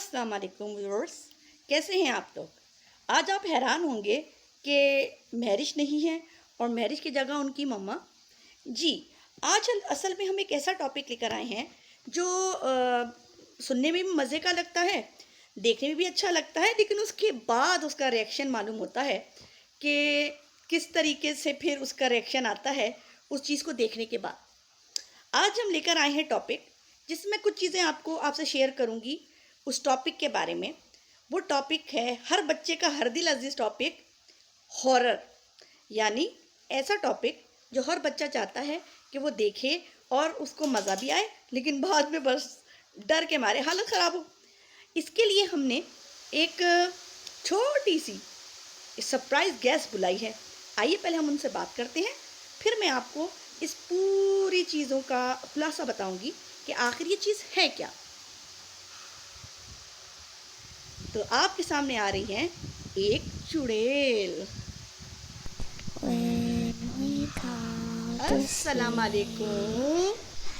अस्सलाम वालेकुम व्यूअर्स, कैसे हैं आप लोग। आज आप हैरान होंगे कि महरिश नहीं है और महरिश की जगह उनकी मम्मा। जी, आज असल में हम एक ऐसा टॉपिक लेकर आए हैं जो सुनने में भी मज़े का लगता है, देखने में भी अच्छा लगता है, लेकिन उसके बाद उसका रिएक्शन मालूम होता है कि किस तरीके से फिर उसका रिएक्शन आता है उस चीज़ को देखने के बाद। आज हम लेकर आए हैं टॉपिक जिसमें कुछ चीज़ें आपसे शेयर करूंगी उस टॉपिक के बारे में। वो टॉपिक है हर बच्चे का हर दिल अजीज टॉपिक, हॉरर। यानी ऐसा टॉपिक जो हर बच्चा चाहता है कि वो देखे और उसको मज़ा भी आए, लेकिन बाद में बस डर के मारे हालत ख़राब हो। इसके लिए हमने एक छोटी सी सरप्राइज़ गेस्ट बुलाई है। आइए पहले हम उनसे बात करते हैं, फिर मैं आपको इस पूरी चीज़ों का खुलासा बताऊंगी कि आखिर ये चीज़ है क्या। तो आपके सामने आ रही है एक चुड़ैल। अस्सलाम वालेकुम।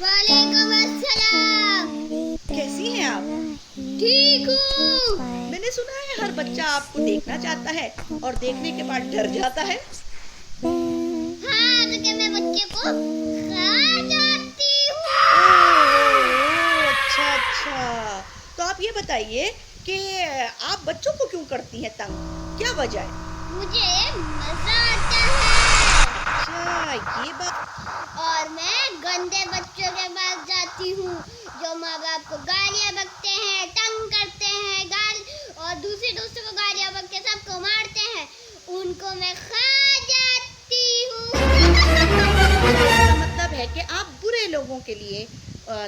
वालेकुम अस्सलाम। कैसी हैं आप? ठीक हूँ। मैंने सुना है हर बच्चा आपको देखना चाहता है और देखने के बाद डर जाता है। हाँ, तो क्या मैं बच्चे को खा जाती हूँ? अच्छा। तो आप ये बताइए कि आप बच्चों को क्यों करती हैं तंग, क्या वजह है? मुझे मजा आता है। अच्छा, ये बात। और मैं गंदे बच्चों के पास जाती हूँ जो माँ बाप को गालियाँ बकते हैं, तंग करते हैं, और दूसरे दोस्तों को गालियाँ बक के सबको मारते हैं, उनको मैं खा जाती हूँ। इसका मतलब है कि आप बुरे लोगों के लिए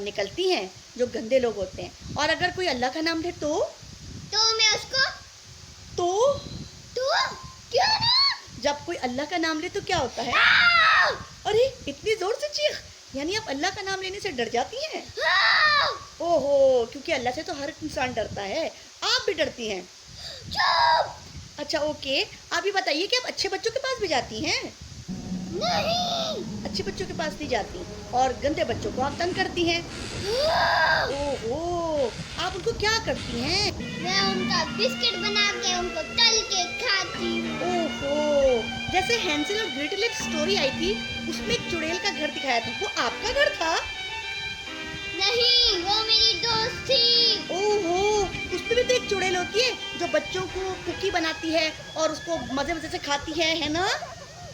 निकलती हैं जो गंदे लोग होते हैं। और अगर कोई अल्लाह का नाम ले तो मैं उसको तो क्यों ना? जब कोई अल्लाह का नाम ले तो क्या होता है? अरे इतनी जोर से चीख, यानी आप अल्लाह का नाम लेने से डर जाती हैं? ओहो, क्योंकि अल्लाह से तो हर इंसान डरता है, आप भी डरती हैं। चुप। अच्छा ओके, आप ये बताइए कि आप अच्छे बच्चों के पास भी जाती हैं? नहीं। अच्छे बच्चों के पास नहीं जाती और गंदे बच्चों को आप तंग करती हैं। ओहो, आप उनको क्या करती हैं? मैं उनका बिस्किट बना के उनको तल के खाती हूँ। ओहो, जैसे हैंसेल और ग्रेटेल एक स्टोरी आई थी, उसमें एक चुड़ैल का घर दिखाया था, वो आपका घर था? नहीं, वो मेरी दोस्त थी। ओहो, उसमें भी तो एक चुड़ैल होती है जो बच्चों को कुकी बनाती है और उसको मजे मजे से खाती है ना?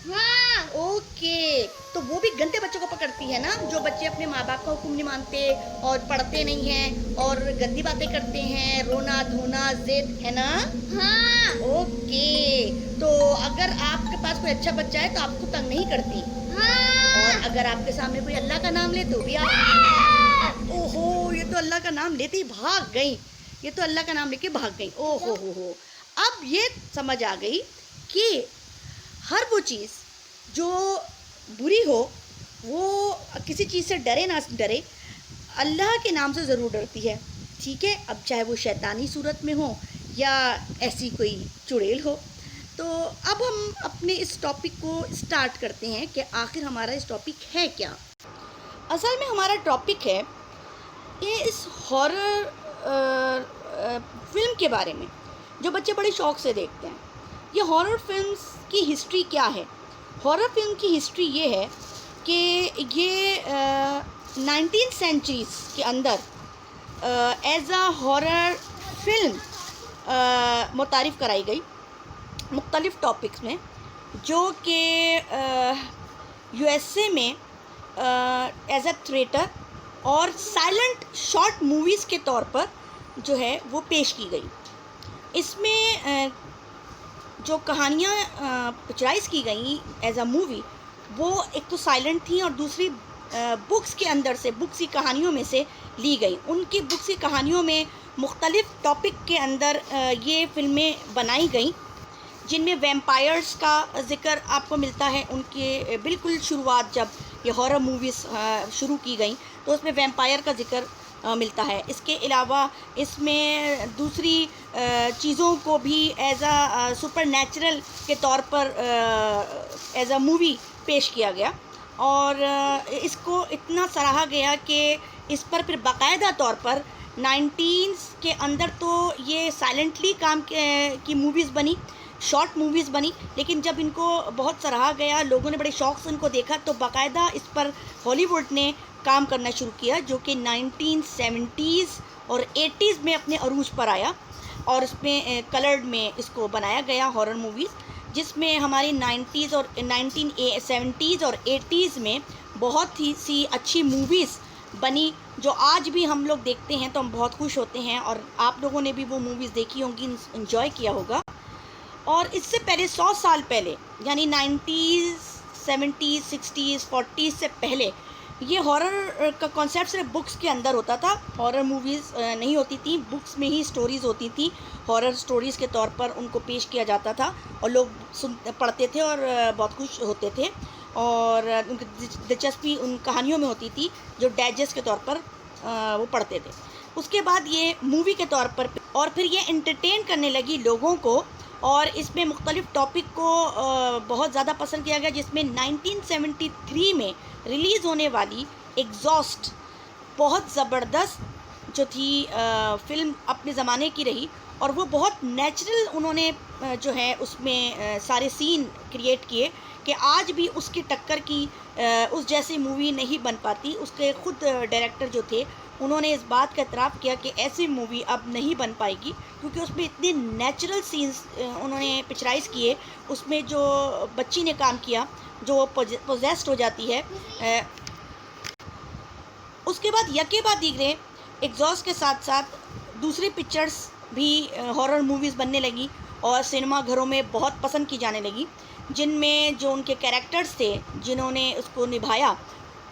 हाँ। ओके, तो वो भी गंदे बच्चों को पकड़ती है ना, जो बच्चे अपने माँ बाप का हुक्म नहीं मानते और पढ़ते नहीं हैं और गंदी बातें करते हैं, रोना धोना जिद, है ना? हाँ। ओके, तो अगर आपके पास कोई अच्छा बच्चा है तो आपको तंग नहीं करती। हाँ। और अगर आपके सामने कोई अल्लाह का नाम ले तो भी आप। ओहो, ये तो अल्लाह का नाम लेते ही भाग गई, ये तो अल्लाह का नाम लेके भाग गई। ओहो हो, अब ये समझ आ गई कि हर वो चीज़ जो बुरी हो, वो किसी चीज़ से डरे ना डरे, अल्लाह के नाम से ज़रूर डरती है। ठीक है, अब चाहे वो शैतानी सूरत में हो या ऐसी कोई चुड़ैल हो। तो अब हम अपने इस टॉपिक को स्टार्ट करते हैं कि आखिर हमारा इस टॉपिक है क्या। असल में हमारा टॉपिक है ये इस हॉरर फिल्म के बारे में जो बच्चे बड़े शौक़ से देखते हैं। ये हॉरर फिल्म्स की हिस्ट्री क्या है? हॉरर फिल्म की हिस्ट्री ये है कि ये 19th सेंचुरीज़ के अंदर एज अ हॉरर फिल्म मुतारिफ़ कराई गई मुख्तलिफ़ टॉपिक्स में, जो कि USA में एज अ थिएटर और साइलेंट शॉर्ट मूवीज़ के तौर पर जो है वो पेश की गई। इसमें जो कहानियाँ पिक्चराइज़ की गई एज अ मूवी, वो एक तो साइलेंट थी और दूसरी बुक्स के अंदर से, बुक्स की कहानियों में से ली गई। उनकी बुक्स की कहानियों में मुख्तलिफ़ टॉपिक के अंदर ये फ़िल्में बनाई गई, जिनमें वैम्पायर्स का ज़िक्र आपको मिलता है। उनके बिल्कुल शुरुआत जब ये हॉरर मूवीज़ शुरू की गई तो उसमें वैम्पायर का ज़िक्र मिलता है। इसके अलावा इसमें दूसरी चीज़ों को भी एज अ सुपर नेचुरल के तौर पर एज अ मूवी पेश किया गया और इसको इतना सराहा गया कि इस पर फिर बाकायदा तौर पर नाइनटीन्स के अंदर तो ये साइलेंटली काम की मूवीज़ बनी, शॉर्ट मूवीज़ बनी, लेकिन जब इनको बहुत सराहा गया, लोगों ने बड़े शौक़ से इनको देखा, तो बाकायदा इस पर हॉलीवुड ने काम करना शुरू किया, जो कि 1970s और 80s में अपने अरूज पर आया। और इसमें कलर्ड में इसको बनाया गया हॉरर मूवीज़, जिसमें हमारी 90s और 1970s और 80s में बहुत ही सी अच्छी मूवीज़ बनी, जो आज भी हम लोग देखते हैं तो हम बहुत खुश होते हैं। और आप लोगों ने भी वो मूवीज़ देखी होंगी, इन्जॉय किया होगा। और इससे पहले 100 साल पहले, यानी 90s, 70s, 60s, 40s से पहले ये हॉरर का कॉन्सेप्ट सिर्फ बुक्स के अंदर होता था। हॉरर मूवीज़ नहीं होती थी, बुक्स में ही स्टोरीज़ होती थी। हॉरर स्टोरीज़ के तौर पर उनको पेश किया जाता था और लोग पढ़ते थे और बहुत खुश होते थे, और उनकी दिलचस्पी उन कहानियों में होती थी जो डाइजेस्ट के तौर पर वो पढ़ते थे। उसके बाद ये मूवी के तौर पर, और फिर ये एंटरटेन करने लगी लोगों को, और इसमें मुख्तलिफ़ टॉपिक को बहुत ज़्यादा पसंद किया गया, जिसमें 1973 में रिलीज़ होने वाली एग्जॉस्ट बहुत ज़बरदस्त जो थी फ़िल्म अपने ज़माने की रही, और वो बहुत नेचुरल उन्होंने जो है उसमें सारे सीन क्रिएट किए कि आज भी उसकी टक्कर की उस जैसी मूवी नहीं बन पाती। उसके ख़ुद डायरेक्टर जो थे, उन्होंने इस बात का एतराफ़ किया कि ऐसी मूवी अब नहीं बन पाएगी, क्योंकि उसमें इतने नेचुरल सीन्स उन्होंने पिक्चराइज़ किए। उसमें जो बच्ची ने काम किया, जो पोजेस्ड हो जाती है, उसके बाद यके बाद दीगरे एग्जॉस्ट के साथ साथ दूसरी पिक्चर्स भी हॉरर मूवीज़ बनने लगी और सिनेमा घरों में बहुत पसंद की जाने लगी, जिनमें जो उनके कैरेक्टर्स थे जिन्होंने उसको निभाया,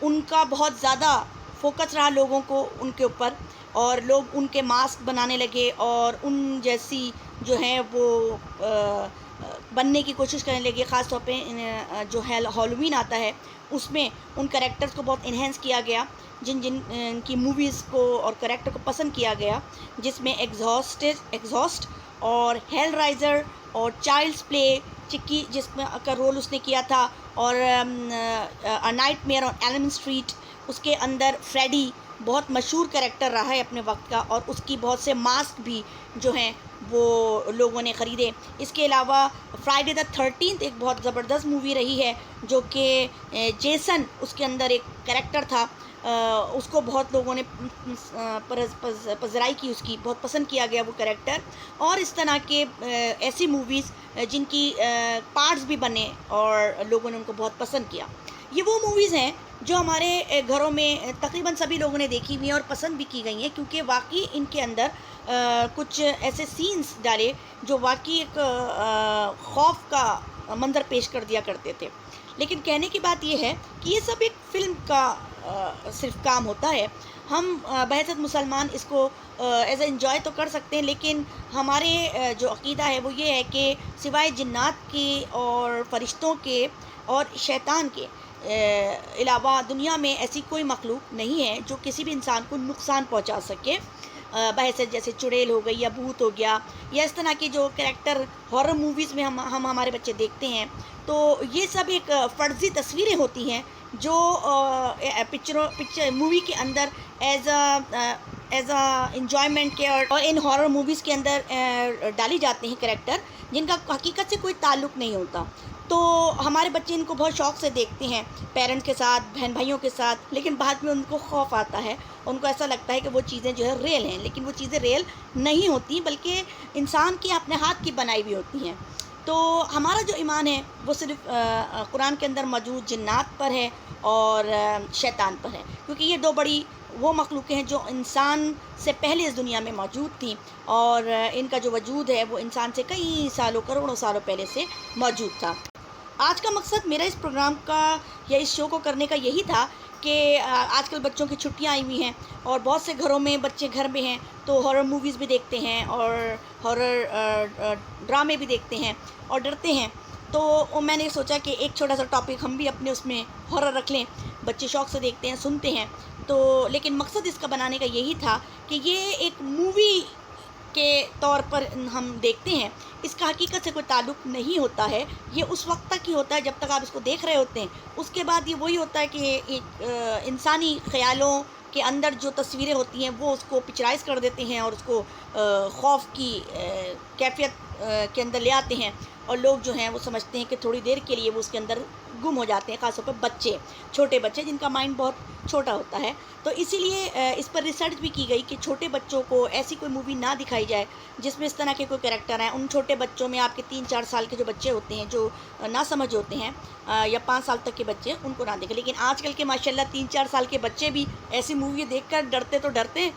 उनका बहुत ज़्यादा फोकस रहा लोगों को उनके ऊपर, और लोग उनके मास्क बनाने लगे और उन जैसी जो है वो बनने की कोशिश करने लगे। ख़ास तौर पे जो हैलोवीन आता है, उसमें उन कैरेक्टर्स को बहुत इन्हेंस किया गया, जिन की मूवीज़ को और कैरेक्टर को पसंद किया गया, जिसमें एग्जॉस्ट और हेलराइज़र और चाइल्ड्स प्ले, चिक्की जिसमें का रोल उसने किया था, और a nightmare on Elm street, उसके अंदर फ्रेडी बहुत मशहूर कैरेक्टर रहा है अपने वक्त का, और उसकी बहुत से मास्क भी जो हैं वो लोगों ने ख़रीदे। इसके अलावा फ्राइडे द 13th एक बहुत ज़बरदस्त मूवी रही है, जो कि जेसन उसके अंदर एक कैरेक्टर था, उसको बहुत लोगों ने पजराई की, उसकी बहुत पसंद किया गया वो कैरेक्टर। और इस तरह के ऐसी मूवीज़ जिनकी पार्ट्स भी बने और लोगों ने उनको बहुत पसंद किया। ये वो मूवीज़ हैं जो हमारे घरों में तकरीबन सभी लोगों ने देखी हुई हैं और पसंद भी की गई हैं, क्योंकि वाकई इनके अंदर कुछ ऐसे सीन्स डाले जो वाकई एक खौफ का मंजर पेश कर दिया करते थे। लेकिन कहने की बात यह है कि ये सब एक फ़िल्म का सिर्फ काम होता है। हम बहैसियत मुसलमान इसको एज ए एंजॉय तो कर सकते हैं, लेकिन हमारे जो अक़ीदा है वो ये है कि सिवाय जिन्नात के और फ़रिश्तों के और शैतान के अलावा दुनिया में ऐसी कोई मखलूक नहीं है जो किसी भी इंसान को नुकसान पहुंचा सके। बहैसियत जैसे चुड़ैल हो गई या भूत हो गया, या इस तरह के जो कैरेक्टर हॉरर मूवीज़ में हम हमारे बच्चे देखते हैं, तो ये सब एक फ़र्ज़ी तस्वीरें होती हैं जो पिक्चर मूवी के अंदर एज अ एंजॉयमेंट के, और इन हॉरर मूवीज़ के अंदर डाली जाते हैं कैरेक्टर जिनका हकीकत से कोई ताल्लुक़ नहीं होता। तो हमारे बच्चे इनको बहुत शौक़ से देखते हैं पेरेंट्स के साथ, बहन भाइयों के साथ, लेकिन बाद में उनको खौफ आता है, उनको ऐसा लगता है कि वो चीज़ें जो है रियल हैं, लेकिन वो चीज़ें रियल नहीं होती, बल्कि इंसान की अपने हाथ की बनाई हुई होती हैं। तो हमारा जो ईमान है वो सिर्फ कुरान के अंदर मौजूद जिन्नात पर है और शैतान पर है, क्योंकि ये दो बड़ी वो मखलूक़ें हैं जो इंसान से पहले इस दुनिया में मौजूद थी, और इनका जो वजूद है वो इंसान से कई सालों, करोड़ों सालों पहले से मौजूद था। आज का मकसद मेरा इस प्रोग्राम का या इस शो को करने का यही था कि आजकल बच्चों की छुट्टियां आई हुई हैं और बहुत से घरों में बच्चे घर में हैं, तो हॉरर मूवीज़ भी देखते हैं और हॉरर ड्रामे भी देखते हैं और डरते हैं। तो मैंने सोचा कि एक छोटा सा टॉपिक हम भी अपने उसमें हॉरर रख लें। बच्चे शौक़ से देखते हैं, सुनते हैं, तो लेकिन मकसद इसका बनाने का यही था कि ये एक मूवी के तौर पर हम देखते हैं, इसका हकीकत से कोई ताल्लुक़ नहीं होता है। ये उस वक्त तक ही होता है जब तक आप इसको देख रहे होते हैं, उसके बाद ये वही होता है कि एक इंसानी ख़यालों के अंदर जो तस्वीरें होती हैं वो उसको पिक्चराइज़ कर देते हैं और उसको खौफ की कैफियत के अंदर ले आते हैं, और लोग जो हैं वो समझते हैं कि थोड़ी देर के लिए वो उसके अंदर गुम हो जाते हैं, ख़ासतौर पर बच्चे, छोटे बच्चे जिनका माइंड बहुत छोटा होता है। तो इसीलिए इस पर रिसर्च भी की गई कि छोटे बच्चों को ऐसी कोई मूवी ना दिखाई जाए जिसमें इस तरह के कोई कैरेक्टर हैं। उन छोटे बच्चों में आपके 3-4 साल के जो बच्चे होते हैं, जो ना समझ होते हैं, या 5 साल तक के बच्चे, उनको ना देखें। लेकिन आजकल के माशाल्लाह 3-4 साल के बच्चे भी ऐसी मूवी देखकर डरते तो डरते हैं,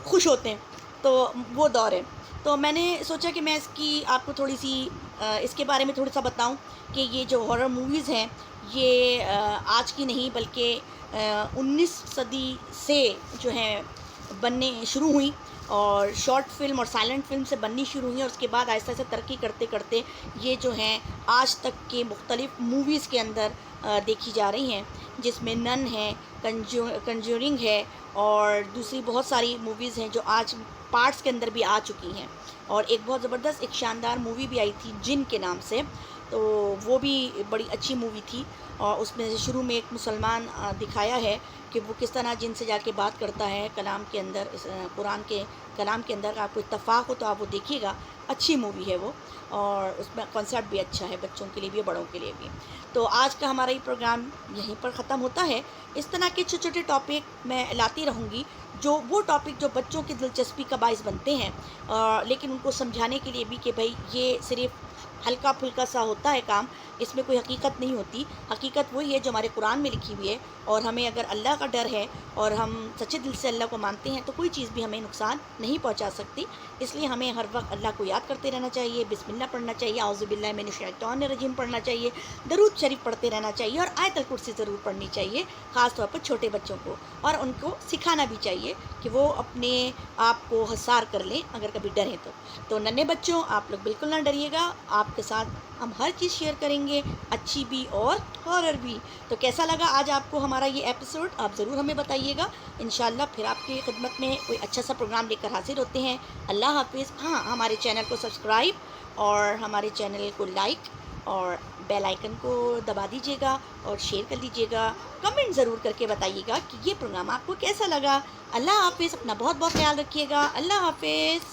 खुश होते हैं। तो वो दौर है। तो मैंने सोचा कि मैं इसकी आपको थोड़ी सी इसके बारे में थोड़ा सा बताऊं कि ये जो हॉरर मूवीज़ हैं ये आज की नहीं बल्कि 19 सदी से जो हैं बनने शुरू हुई, और शॉर्ट फिल्म और साइलेंट फिल्म से बननी शुरू हुई, और उसके बाद आहिस्ता आहिस्ता तरक्की करते करते ये जो हैं आज तक के मुख्तलिफ़ मूवीज़ के अंदर देखी जा रही हैं, जिसमें नन है, कंज्यूरिंग है, और दूसरी बहुत सारी मूवीज़ हैं जो आज पार्ट्स के अंदर भी आ चुकी हैं। और एक बहुत ज़बरदस्त, एक शानदार मूवी भी आई थी जिन के नाम से, तो वो भी बड़ी अच्छी मूवी थी। और उसमें से शुरू में एक मुसलमान दिखाया है कि वो किस तरह जिन से जाके बात करता है कलाम के अंदर, कुरान के कलाम के अंदर। आपको इत्तफ़ाक़ हो तो आप वो देखिएगा, अच्छी मूवी है वो, और उसमें कॉन्सेप्ट भी अच्छा है, बच्चों के लिए भी बड़ों के लिए भी। तो आज का हमारा ये प्रोग्राम यहीं पर ख़त्म होता है। इस तरह के छोटे छोटे टॉपिक मैं लाती रहूँगी, जो वो टॉपिक जो बच्चों की दिलचस्पी का बाइस बनते हैं, लेकिन उनको समझाने के लिए भी कि भाई ये सिर्फ़ हल्का फुल्का सा होता है काम, इसमें कोई हकीकत नहीं होती। हकीकत वही है जो हमारे कुरान में लिखी हुई है, और हमें अगर अल्लाह का डर है और हम सच्चे दिल से अल्लाह को मानते हैं तो कोई चीज़ भी हमें नुकसान नहीं पहुंचा सकती। इसलिए हमें हर वक्त अल्लाह को याद करते रहना चाहिए, बिस्मिल्लाह पढ़ना चाहिए, औज़ु बिल्लाहि मिनश शैतानिर रजीम पढ़ना चाहिए, दरूद शरीफ पढ़ते रहना चाहिए, और आयतुल कुर्सी ज़रूर पढ़नी चाहिए, ख़ास तौर पर छोटे बच्चों को। और उनको सिखाना भी चाहिए कि वो अपने आप को हसार कर लें अगर कभी डरें तो नन्हे बच्चों, आप लोग बिल्कुल ना डरिएगा, आपके साथ हम हर चीज़ शेयर करेंगे, अच्छी भी और हॉरर भी। तो कैसा लगा आज आपको हमारा ये एपिसोड, आप ज़रूर हमें बताइएगा। इंशाल्लाह फिर आपकी खिदमत में कोई अच्छा सा प्रोग्राम लेकर हाजिर होते हैं। अल्लाह हाफिज़। हाँ, हमारे चैनल को सब्सक्राइब और हमारे चैनल को लाइक और बेल आइकन को दबा दीजिएगा और शेयर कर लीजिएगा। कमेंट ज़रूर करके बताइएगा कि ये प्रोग्राम आपको कैसा लगा। अल्लाह हाफिज़। अपना बहुत बहुत ख्याल रखिएगा। अल्लाह हाफिज़।